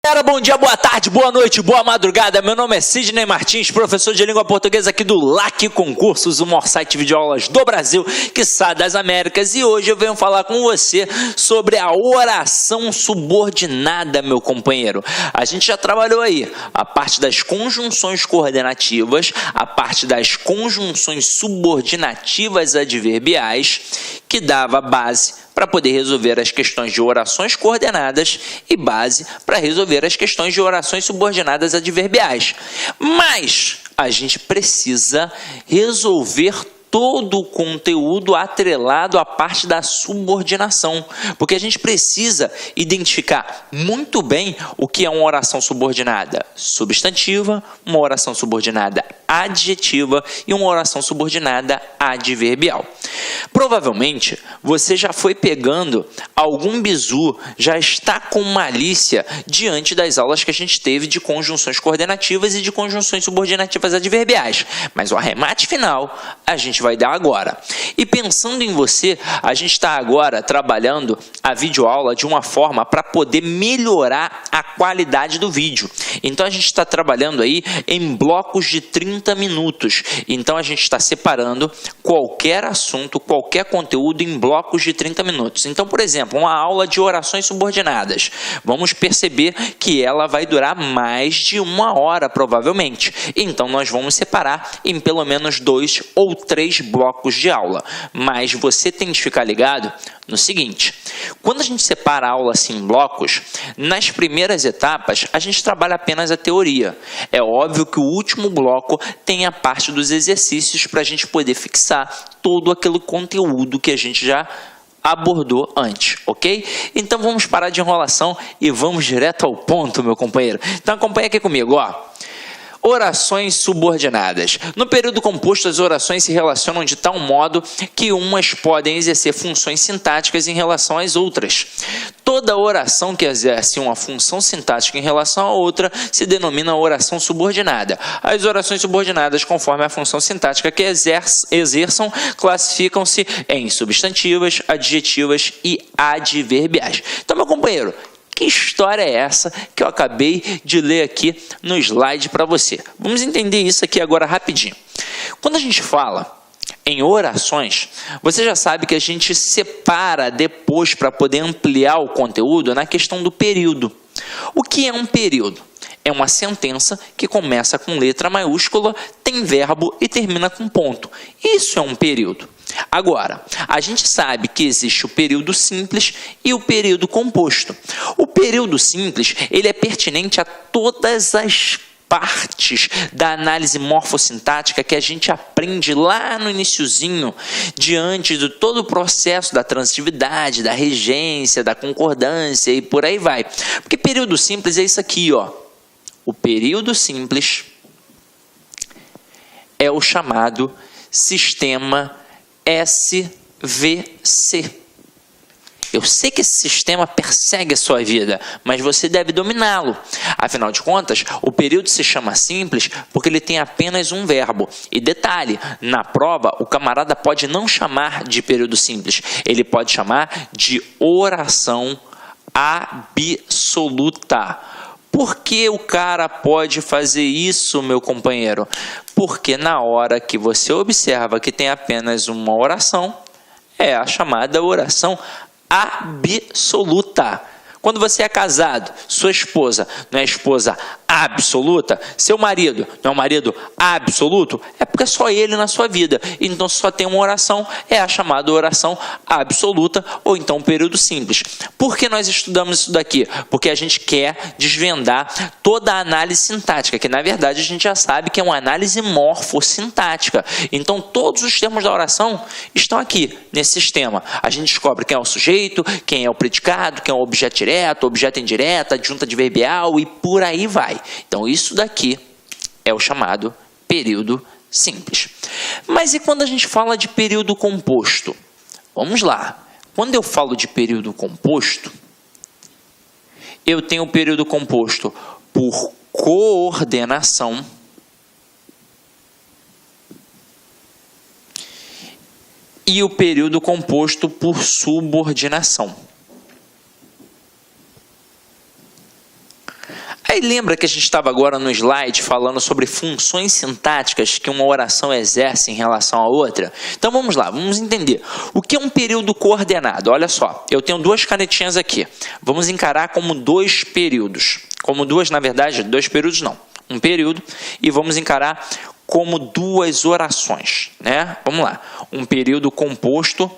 Galera, bom dia, boa tarde, boa noite, boa madrugada. Meu nome é Sidney Martins, professor de língua portuguesa aqui do LAC Concursos, o maior site de videoaulas do Brasil, quiçá das Américas. E hoje eu venho falar com você sobre a oração subordinada, meu companheiro. A gente já trabalhou aí a parte das conjunções coordenativas, a parte das conjunções subordinativas adverbiais, que dava base para poder resolver as questões de orações coordenadas e base para resolver as questões de orações subordinadas adverbiais. Mas a gente precisa resolver todo o conteúdo atrelado à parte da subordinação, porque a gente precisa identificar muito bem o que é uma oração subordinada substantiva, uma oração subordinada adjetiva e uma oração subordinada adverbial. Provavelmente você já foi pegando algum bizu, já está com malícia diante das aulas que a gente teve de conjunções coordenativas e de conjunções subordinativas adverbiais, mas o arremate final a gente vai dar agora. E pensando em você, a gente está agora trabalhando a videoaula de uma forma para poder melhorar a qualidade do vídeo. Então a gente está trabalhando aí em blocos de 30 minutos. Então a gente está separando qualquer assunto, qualquer conteúdo em blocos de 30 minutos. Então, por exemplo, uma aula de orações subordinadas. Vamos perceber que ela vai durar mais de 1 hora, provavelmente. Então nós vamos separar em pelo menos 2 ou 3 blocos de aula. Mas você tem que ficar ligado no seguinte: quando a gente separa a aula assim em blocos, nas primeiras etapas a gente trabalha apenas a teoria. É óbvio que o último bloco tem a parte dos exercícios para a gente poder fixar todo aquele conteúdo que a gente já abordou antes, ok? Então vamos parar de enrolação e vamos direto ao ponto, meu companheiro. Então acompanha aqui comigo, ó. Orações subordinadas. No período composto, as orações se relacionam de tal modo que umas podem exercer funções sintáticas em relação às outras. Toda oração que exerce uma função sintática em relação a outra se denomina oração subordinada. As orações subordinadas, conforme a função sintática que exerçam, classificam-se em substantivas, adjetivas e adverbiais. Então, meu companheiro, que história é essa que eu acabei de ler aqui no slide para você? Vamos entender isso aqui agora rapidinho. Quando a gente fala em orações, você já sabe que a gente separa depois para poder ampliar o conteúdo na questão do período. O que é um período? É uma sentença que começa com letra maiúscula, tem verbo e termina com ponto. Isso é um período. Agora, a gente sabe que existe o período simples e o período composto. O período simples, ele é pertinente a todas as partes da análise morfossintática que a gente aprende lá no iniciozinho, diante de todo o processo da transitividade, da regência, da concordância e por aí vai. Porque período simples é isso aqui, ó. O período simples é o chamado sistema SVC. Eu sei que esse sistema persegue a sua vida, mas você deve dominá-lo. Afinal de contas, o período se chama simples porque ele tem apenas um verbo. E detalhe, na prova, o camarada pode não chamar de período simples, ele pode chamar de oração absoluta. Por que o cara pode fazer isso, meu companheiro? Porque na hora que você observa que tem apenas uma oração, é a chamada oração absoluta. Quando você é casado, sua esposa não é esposa absoluta, seu marido não é um marido absoluto, é porque é só ele na sua vida. Então, só tem uma oração, é a chamada oração absoluta, ou então período simples. Por que nós estudamos isso daqui? Porque a gente quer desvendar toda a análise sintática, que na verdade a gente já sabe que é uma análise morfossintática. Então, todos os termos da oração estão aqui, nesse sistema. A gente descobre quem é o sujeito, quem é o predicado, quem é o objeto direto, objeto indireto, adjunta adverbial e por aí vai. Então, isso daqui é o chamado período simples. Mas e quando a gente fala de período composto? Vamos lá. Quando eu falo de período composto, eu tenho o período composto por coordenação e o período composto por subordinação. Aí lembra que a gente estava agora no slide falando sobre funções sintáticas que uma oração exerce em relação à outra? Então vamos lá, vamos entender. O que é um período coordenado? Olha só, eu tenho duas canetinhas aqui. Vamos encarar como dois períodos. Como duas, na verdade, dois períodos não. Um período, e vamos encarar como duas orações, né? Vamos lá. Um período composto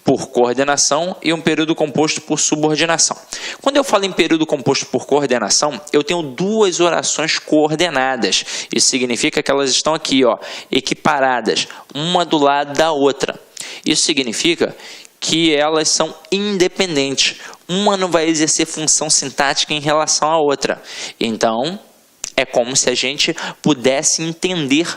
por coordenação e um período composto por subordinação. Quando eu falo em período composto por coordenação, eu tenho duas orações coordenadas. Isso significa que elas estão aqui, ó, equiparadas, uma do lado da outra. Isso significa que elas são independentes. Uma não vai exercer função sintática em relação à outra. Então, é como se a gente pudesse entender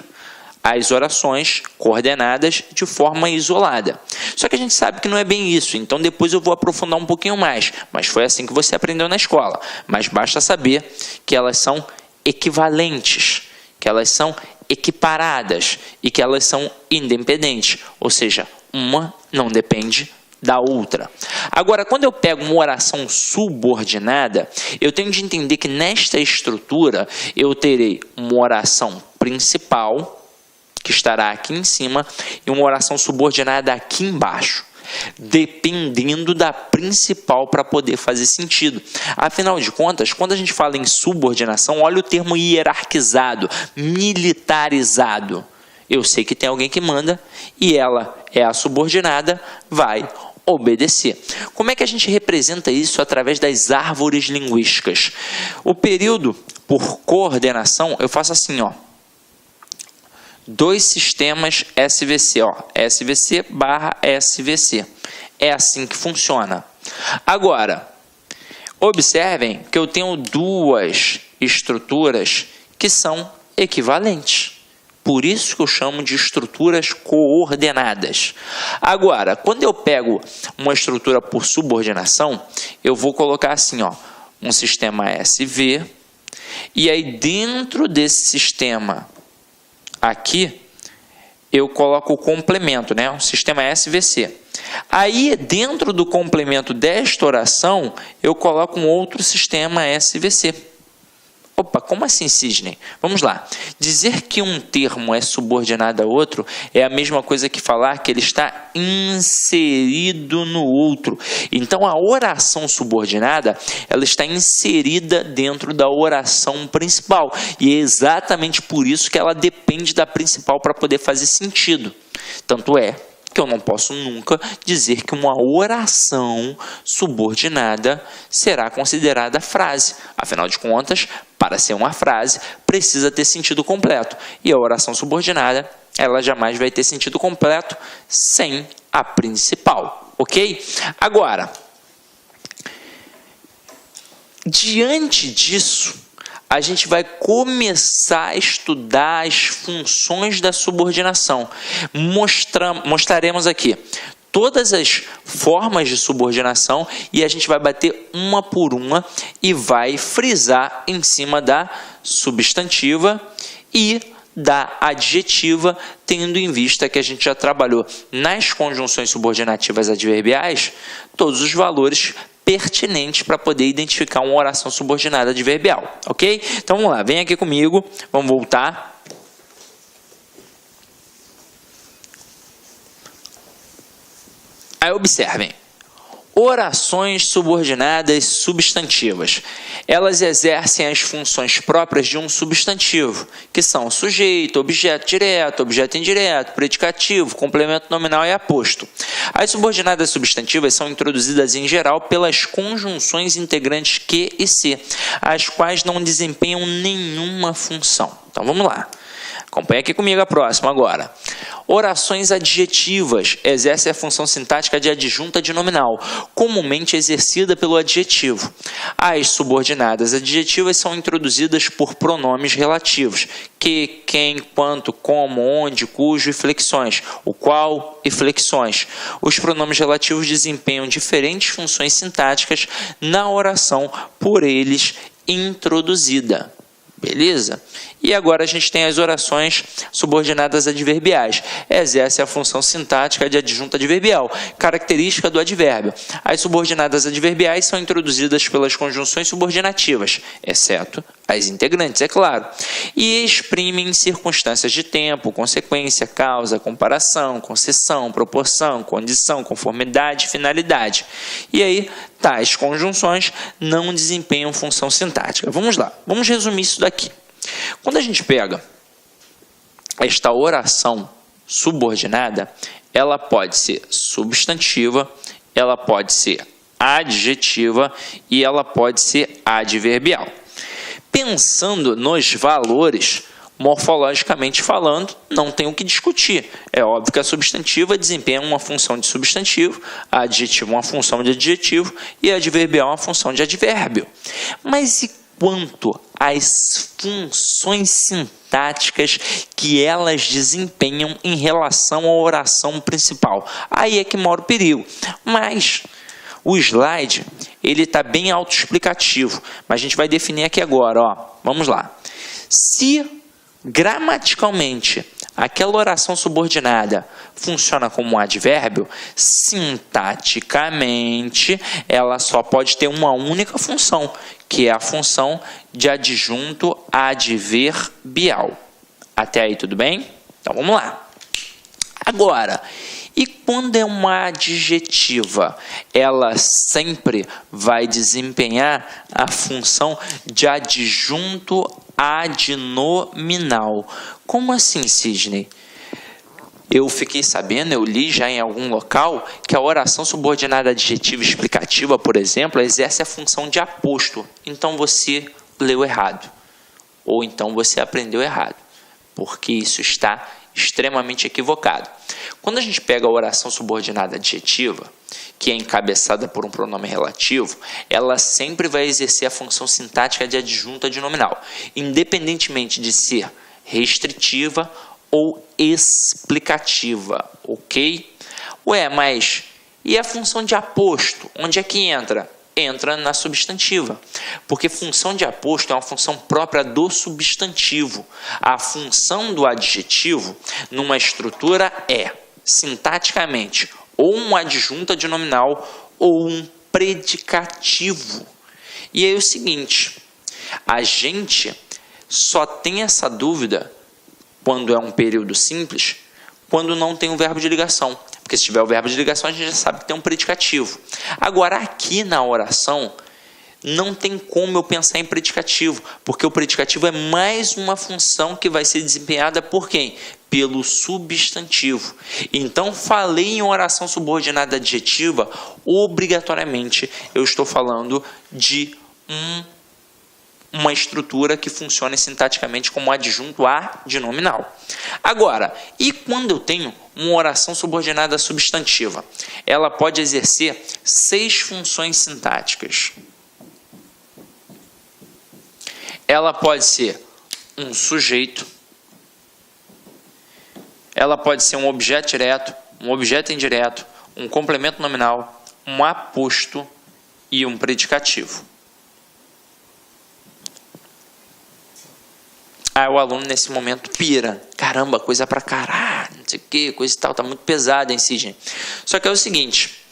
as orações coordenadas de forma isolada. Só que a gente sabe que não é bem isso, então depois eu vou aprofundar um pouquinho mais, mas foi assim que você aprendeu na escola. Mas basta saber que elas são equivalentes, que elas são equiparadas e que elas são independentes, ou seja, uma não depende da outra. Agora, quando eu pego uma oração subordinada, eu tenho de entender que nesta estrutura eu terei uma oração principal, que estará aqui em cima, e uma oração subordinada aqui embaixo, dependendo da principal para poder fazer sentido. Afinal de contas, quando a gente fala em subordinação, olha o termo hierarquizado, militarizado. Eu sei que tem alguém que manda e ela é a subordinada, vai obedecer. Como é que a gente representa isso através das árvores linguísticas? O período por coordenação, eu faço assim, ó. Dois sistemas SVC, ó, SVC barra SVC. É assim que funciona. Agora, observem que eu tenho duas estruturas que são equivalentes. Por isso que eu chamo de estruturas coordenadas. Agora, quando eu pego uma estrutura por subordinação, eu vou colocar assim, ó, um sistema SV, e aí dentro desse sistema aqui, eu coloco o complemento, né? O sistema SVC. Aí, dentro do complemento desta oração, eu coloco um outro sistema SVC. Opa, como assim, Sidney? Vamos lá. Dizer que um termo é subordinado a outro é a mesma coisa que falar que ele está inserido no outro. Então, a oração subordinada, ela está inserida dentro da oração principal. E é exatamente por isso que ela depende da principal para poder fazer sentido. Tanto é que eu não posso nunca dizer que uma oração subordinada será considerada frase. Afinal de contas, para ser uma frase, precisa ter sentido completo. E a oração subordinada, ela jamais vai ter sentido completo sem a principal, ok? Agora, diante disso, a gente vai começar a estudar as funções da subordinação. Mostraremos aqui todas as formas de subordinação e a gente vai bater uma por uma e vai frisar em cima da substantiva e da adjetiva, tendo em vista que a gente já trabalhou nas conjunções subordinativas adverbiais todos os valores pertinentes para poder identificar uma oração subordinada adverbial, ok? Então vamos lá, vem aqui comigo, vamos voltar. Aí observem, orações subordinadas substantivas. Elas exercem as funções próprias de um substantivo, que são sujeito, objeto direto, objeto indireto, predicativo, complemento nominal e aposto. As subordinadas substantivas são introduzidas em geral pelas conjunções integrantes que e se, as quais não desempenham nenhuma função. Então vamos lá. Acompanhe aqui comigo a próxima agora. Orações adjetivas exercem a função sintática de adjunta de nominal, comumente exercida pelo adjetivo. As subordinadas adjetivas são introduzidas por pronomes relativos, que, quem, quanto, como, onde, cujo e flexões, o qual e flexões. Os pronomes relativos desempenham diferentes funções sintáticas na oração por eles introduzida. Beleza? E agora a gente tem as orações subordinadas adverbiais. Exerce a função sintática de adjunta adverbial, característica do advérbio. As subordinadas adverbiais são introduzidas pelas conjunções subordinativas, exceto as integrantes, é claro, e exprimem circunstâncias de tempo, consequência, causa, comparação, concessão, proporção, condição, conformidade, finalidade. E aí, tais conjunções não desempenham função sintática. Vamos lá, vamos resumir isso daqui. Quando a gente pega esta oração subordinada, ela pode ser substantiva, ela pode ser adjetiva e ela pode ser adverbial. Pensando nos valores, morfologicamente falando, não tem o que discutir. É óbvio que a substantiva desempenha uma função de substantivo, a adjetiva uma função de adjetivo e a adverbial uma função de advérbio. Mas e quanto às funções sintáticas que elas desempenham em relação à oração principal? Aí é que mora o perigo. Mas o slide, ele está bem autoexplicativo, mas a gente vai definir aqui agora, ó. Vamos lá. Se gramaticalmente aquela oração subordinada funciona como um advérbio, sintaticamente ela só pode ter uma única função, que é a função de adjunto adverbial. Até aí tudo bem? Então vamos lá. Agora, e quando é uma adjetiva, ela sempre vai desempenhar a função de adjunto adnominal. Como assim, Sidney? Eu fiquei sabendo, eu li já em algum local, que a oração subordinada adjetiva explicativa, por exemplo, exerce a função de aposto. Então você leu errado. Ou então você aprendeu errado. Porque isso está extremamente equivocado. Quando a gente pega a oração subordinada adjetiva, que é encabeçada por um pronome relativo, ela sempre vai exercer a função sintática de adjunto adnominal, independentemente de ser restritiva ou explicativa, ok? Ué, mas e a função de aposto? Onde é que entra? Entra na substantiva, porque função de aposto é uma função própria do substantivo. A função do adjetivo, numa estrutura, é, sintaticamente, ou um adjunto adnominal ou um predicativo. E aí é o seguinte, a gente só tem essa dúvida quando é um período simples, quando não tem um verbo de ligação. Porque se tiver o verbo de ligação, a gente já sabe que tem um predicativo. Agora, aqui na oração, não tem como eu pensar em predicativo, porque o predicativo é mais uma função que vai ser desempenhada por quem? Pelo substantivo. Então, falei em oração subordinada adjetiva, obrigatoriamente eu estou falando de uma estrutura que funciona sintaticamente como adjunto adnominal. Agora, e quando eu tenho uma oração subordinada substantiva? Ela pode exercer 6 funções sintáticas. Ela pode ser um sujeito, ela pode ser um objeto direto, um objeto indireto, um complemento nominal, um aposto e um predicativo. Aí o aluno nesse momento pira. Caramba, coisa pra caralho, não sei o que, coisa e tal, tá muito pesada, hein, Sidney? Só que é o seguinte,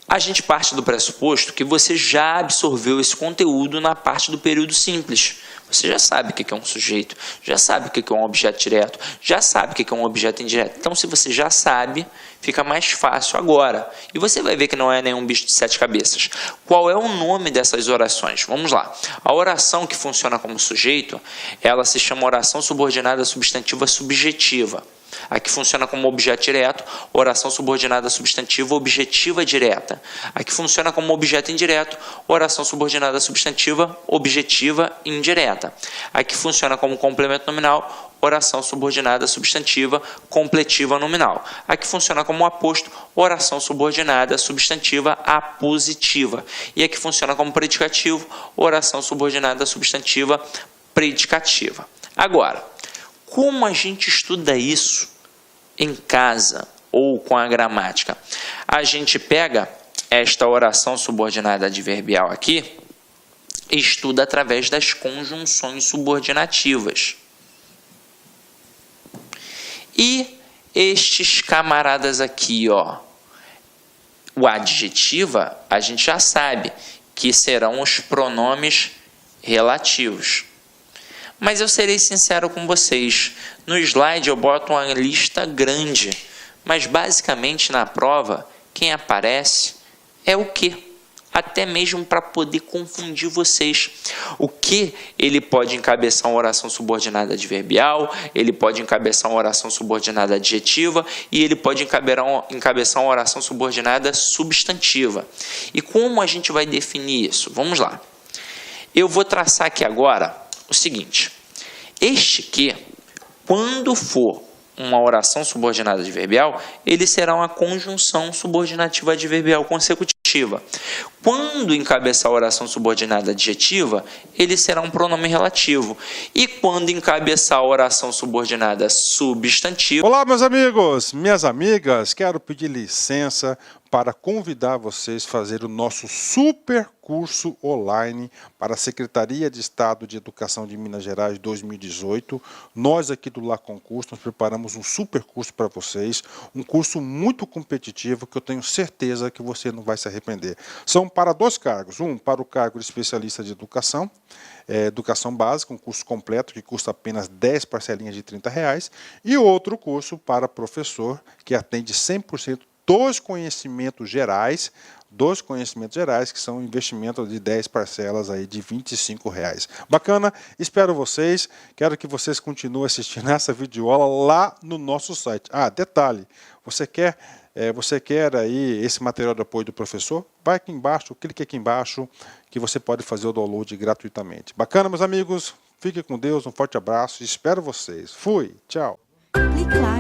a gente parte do pressuposto que você já absorveu esse conteúdo na parte do período simples. Você já sabe o que é um sujeito, já sabe o que é um objeto direto, já sabe o que é um objeto indireto. Então, se você já sabe, fica mais fácil agora. E você vai ver que não é nenhum bicho de 7 cabeças. Qual é o nome dessas orações? Vamos lá. A oração que funciona como sujeito, ela se chama oração subordinada substantiva subjetiva. A que funciona como objeto direto, oração subordinada substantiva objetiva direta. A que funciona como objeto indireto, oração subordinada substantiva objetiva indireta. A que funciona como complemento nominal, oração subordinada substantiva completiva nominal. A que funciona como aposto, oração subordinada substantiva apositiva. E a que funciona como predicativo, oração subordinada substantiva predicativa. Agora, como a gente estuda isso em casa ou com a gramática? A gente pega esta oração subordinada adverbial aqui e estuda através das conjunções subordinativas. E estes camaradas aqui, ó, o adjetiva, a gente já sabe que serão os pronomes relativos. Mas eu serei sincero com vocês, no slide eu boto uma lista grande, mas basicamente na prova, quem aparece é o que? Até mesmo para poder confundir vocês. O que ele pode encabeçar uma oração subordinada adverbial, ele pode encabeçar uma oração subordinada adjetiva e ele pode encabeçar uma oração subordinada substantiva. E como a gente vai definir isso? Vamos lá. Eu vou traçar aqui agora o seguinte. Este que, quando for uma oração subordinada adverbial, ele será uma conjunção subordinativa adverbial consecutiva. Quando encabeçar a oração subordinada adjetiva, ele será um pronome relativo. E quando encabeçar a oração subordinada substantiva... Olá, meus amigos, minhas amigas, quero pedir licença para convidar vocês a fazer o nosso super curso online para a Secretaria de Estado de Educação de Minas Gerais 2018. Nós aqui do Lá Concurso, nós preparamos um super curso para vocês, um curso muito competitivo que eu tenho certeza que você não vai se arrepender. São para 2 cargos, um para o cargo de especialista de educação, educação básica, um curso completo que custa apenas 10 parcelinhas de R$30, e outro curso para professor que atende 100% dos conhecimentos gerais, que são um investimento de 10 parcelas aí de R$25. Bacana? Espero vocês, quero que vocês continuem assistindo essa videoaula lá no nosso site. Ah, detalhe, você quer aí esse material de apoio do professor? Vai aqui embaixo, clique aqui embaixo, que você pode fazer o download gratuitamente. Bacana, meus amigos? Fiquem com Deus, um forte abraço, espero vocês. Fui, tchau. Clique lá.